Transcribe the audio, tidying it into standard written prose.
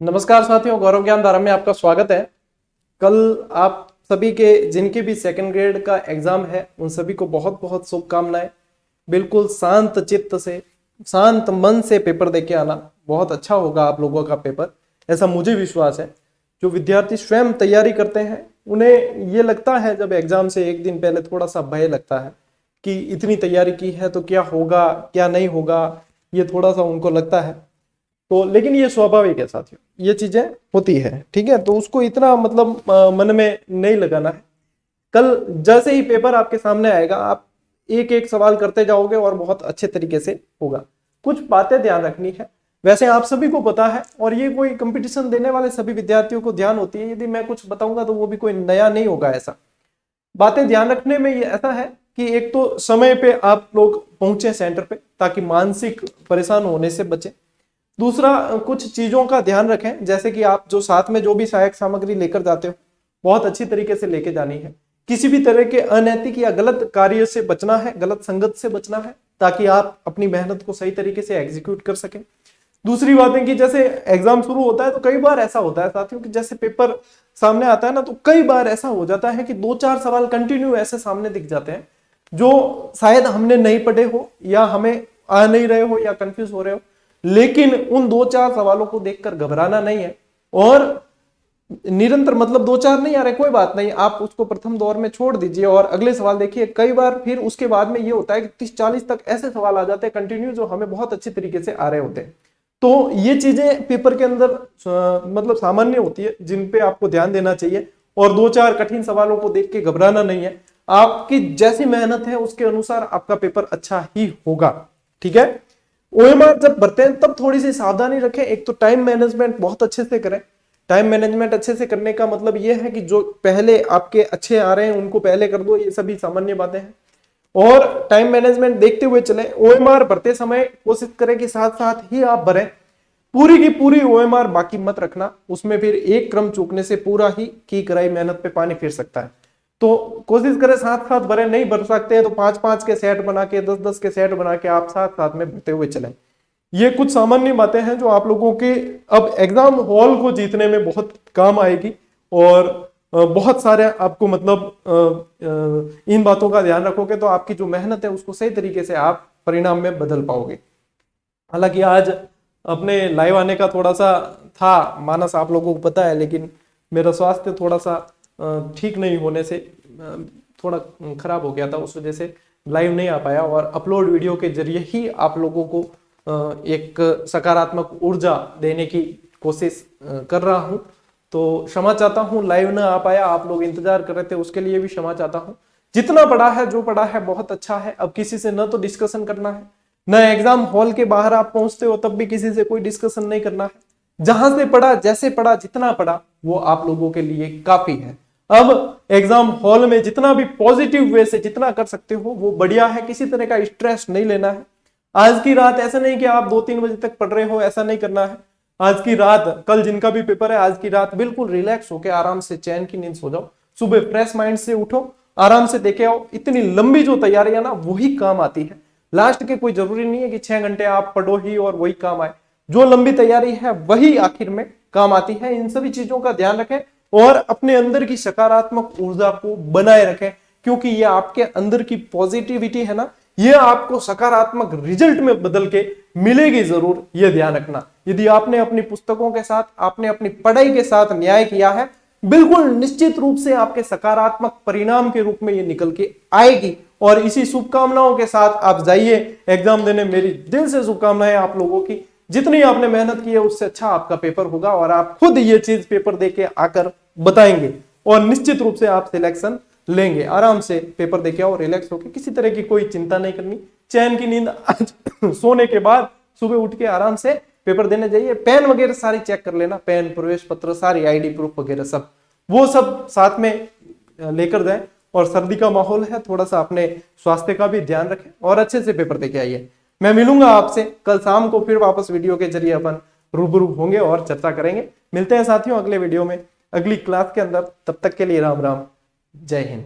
नमस्कार साथियों, गौरव ज्ञान धारा में आपका स्वागत है। कल आप सभी के जिनके भी सेकंड ग्रेड का एग्जाम है उन सभी को बहुत बहुत शुभकामनाएं। बिल्कुल शांत चित्त से, शांत मन से पेपर देके आना, बहुत अच्छा होगा आप लोगों का पेपर, ऐसा मुझे विश्वास है। जो विद्यार्थी स्वयं तैयारी करते हैं उन्हें ये लगता है, जब एग्जाम से एक दिन पहले थोड़ा सा भय लगता है कि इतनी तैयारी की है तो क्या होगा क्या नहीं होगा, ये थोड़ा सा उनको लगता है। तो लेकिन ये स्वाभाविक है साथियों, ये चीजें होती है, ठीक है। तो उसको इतना मतलब मन में नहीं लगाना है। कल जैसे ही पेपर आपके सामने आएगा आप एक एक सवाल करते जाओगे और बहुत अच्छे तरीके से होगा। कुछ बातें ध्यान रखनी है, वैसे आप सभी को पता है, और ये कोई कंपटीशन देने वाले सभी विद्यार्थियों को ध्यान होती है। यदि मैं कुछ बताऊंगा तो वो भी कोई नया नहीं होगा। ऐसा बातें ध्यान रखने में ये ऐसा है कि एक तो समय पे आप लोग पहुंचे सेंटर पे ताकि मानसिक परेशान होने से बचें। दूसरा, कुछ चीजों का ध्यान रखें, जैसे कि आप जो साथ में जो भी सहायक सामग्री लेकर जाते हो बहुत अच्छी तरीके से लेके जानी है। किसी भी तरह के अनैतिक या गलत कार्य से बचना है, गलत संगत से बचना है, ताकि आप अपनी मेहनत को सही तरीके से एग्जीक्यूट कर सकें। दूसरी बात है कि जैसे एग्जाम शुरू होता है तो कई बार ऐसा होता है साथियों कि जैसे पेपर सामने आता है ना, तो कई बार ऐसा हो जाता है कि 2-4 सवाल कंटिन्यू ऐसे सामने दिख जाते हैं जो शायद हमने नहीं पढ़े हो या हमें आ नहीं रहे हो या कंफ्यूज हो रहे हो। लेकिन उन 2-4 सवालों को देखकर घबराना नहीं है, और निरंतर मतलब 2-4 नहीं आ रहे कोई बात नहीं, आप उसको प्रथम दौर में छोड़ दीजिए और अगले सवाल देखिए। कई बार फिर उसके बाद में ये होता है कि 30-40 तक ऐसे सवाल आ जाते हैं कंटिन्यू जो हमें बहुत अच्छी तरीके से आ रहे होते हैं। तो ये चीजें पेपर के अंदर मतलब सामान्य होती है, जिन पे आपको ध्यान देना चाहिए। और 2-4 कठिन सवालों को देख के घबराना नहीं है। आपकी जैसी मेहनत है उसके अनुसार आपका पेपर अच्छा ही होगा, ठीक है। ओएमआर जब भरते हैं तब थोड़ी सी सावधानी रखें। एक तो टाइम मैनेजमेंट बहुत अच्छे से करें। टाइम मैनेजमेंट अच्छे से करने का मतलब यह है कि जो पहले आपके अच्छे आ रहे हैं उनको पहले कर दो, ये सभी सामान्य बातें हैं। और टाइम मैनेजमेंट देखते हुए चले। ओएमआर भरते समय कोशिश करें कि साथ साथ ही आप भरें, पूरी की पूरी ओएमआर बाकी मत रखना, उसमें फिर एक क्रम चूकने से पूरा ही की कराई मेहनत पे पानी फिर सकता है। तो कोशिश करें साथ साथ भरे, नहीं भर सकते हैं तो 5-5 के सेट बना के, 10-10 के सेट बना के आप साथ साथ में भरते हुए चलें। ये कुछ सामान्य बातें हैं जो आप लोगों के अब एग्जाम हॉल को जीतने में बहुत काम आएगी। और बहुत सारे आपको मतलब इन बातों का ध्यान रखोगे तो आपकी जो मेहनत है उसको सही तरीके से आप परिणाम में बदल पाओगे। हालांकि आज अपने लाइव आने का थोड़ा सा था मानस, आप लोगों को पता है, लेकिन मेरा स्वास्थ्य थोड़ा सा ठीक नहीं होने से थोड़ा खराब हो गया था, उस वजह से लाइव नहीं आ पाया। और अपलोड वीडियो के जरिए ही आप लोगों को एक सकारात्मक ऊर्जा देने की कोशिश कर रहा हूं। तो क्षमा चाहता हूं लाइव ना आ पाया, आप लोग इंतजार कर रहे थे, उसके लिए भी क्षमा चाहता हूं। जितना पढ़ा है, जो पढ़ा है बहुत अच्छा है। अब किसी से न तो डिस्कशन करना है, न एग्जाम हॉल के बाहर आप पहुंचते हो तब भी किसी से कोई डिस्कशन नहीं करना है। जहां से पढ़ा, जैसे पढ़ा, जितना पढ़ा वो आप लोगों के लिए काफी है। अब एग्जाम हॉल में जितना भी पॉजिटिव वे से जितना कर सकते हो वो बढ़िया है। किसी तरह का स्ट्रेस नहीं लेना है। आज की रात ऐसा नहीं कि आप 2-3 बजे तक पढ़ रहे हो, ऐसा नहीं करना है। आज की रात, कल जिनका भी पेपर है, आज की रात बिल्कुल रिलैक्स होकर आराम से चैन की नींद सो जाओ। सुबह फ्रेश माइंड से उठो, आराम से देखे आओ। इतनी लंबी जो तैयारी है ना वही काम आती है। लास्ट के कोई जरूरी नहीं है कि 6 घंटे आप पढ़ो ही और वही काम आए। जो लंबी तैयारी है वही आखिर में काम आती है। इन सभी चीजों का ध्यान रखें और अपने अंदर की सकारात्मक ऊर्जा को बनाए रखें, क्योंकि ये आपके अंदर की पॉजिटिविटी है ना, ये आपको सकारात्मक रिजल्ट में बदल के मिलेगी जरूर, ये ध्यान रखना। यदि आपने अपनी पुस्तकों के साथ, आपने अपनी पढ़ाई के साथ न्याय किया है, बिल्कुल निश्चित रूप से आपके सकारात्मक परिणाम के रूप में ये निकल के आएगी। और इसी शुभकामनाओं के साथ आप जाइए एग्जाम देने। मेरी दिल से शुभकामनाएं आप लोगों की। जितनी आपने मेहनत की है उससे अच्छा आपका पेपर होगा और आप खुद ये चीज पेपर देके आकर बताएंगे और निश्चित रूप से आप सिलेक्शन लेंगे। आराम से पेपर देके आओ, रिलैक्स होकर, किसी तरह की कोई चिंता नहीं करनी। चैन की नींद आज सोने के बाद सुबह उठ के आराम से पेपर देने जाइए। पेन वगैरह सारी चेक कर लेना, पेन, प्रवेश पत्र, सारी आईडी प्रूफ वगैरह सब, वो सब साथ में लेकर जाएं। और सर्दी का माहौल है, थोड़ा सा अपने स्वास्थ्य का भी ध्यान रखें और अच्छे से पेपर देके आइए। मैं मिलूंगा आपसे कल शाम को, फिर वापस वीडियो के जरिए अपन रूबरू होंगे और चर्चा करेंगे। मिलते हैं साथियों अगले वीडियो में, अगली क्लास के अंदर। तब तक के लिए राम राम, जय हिंद।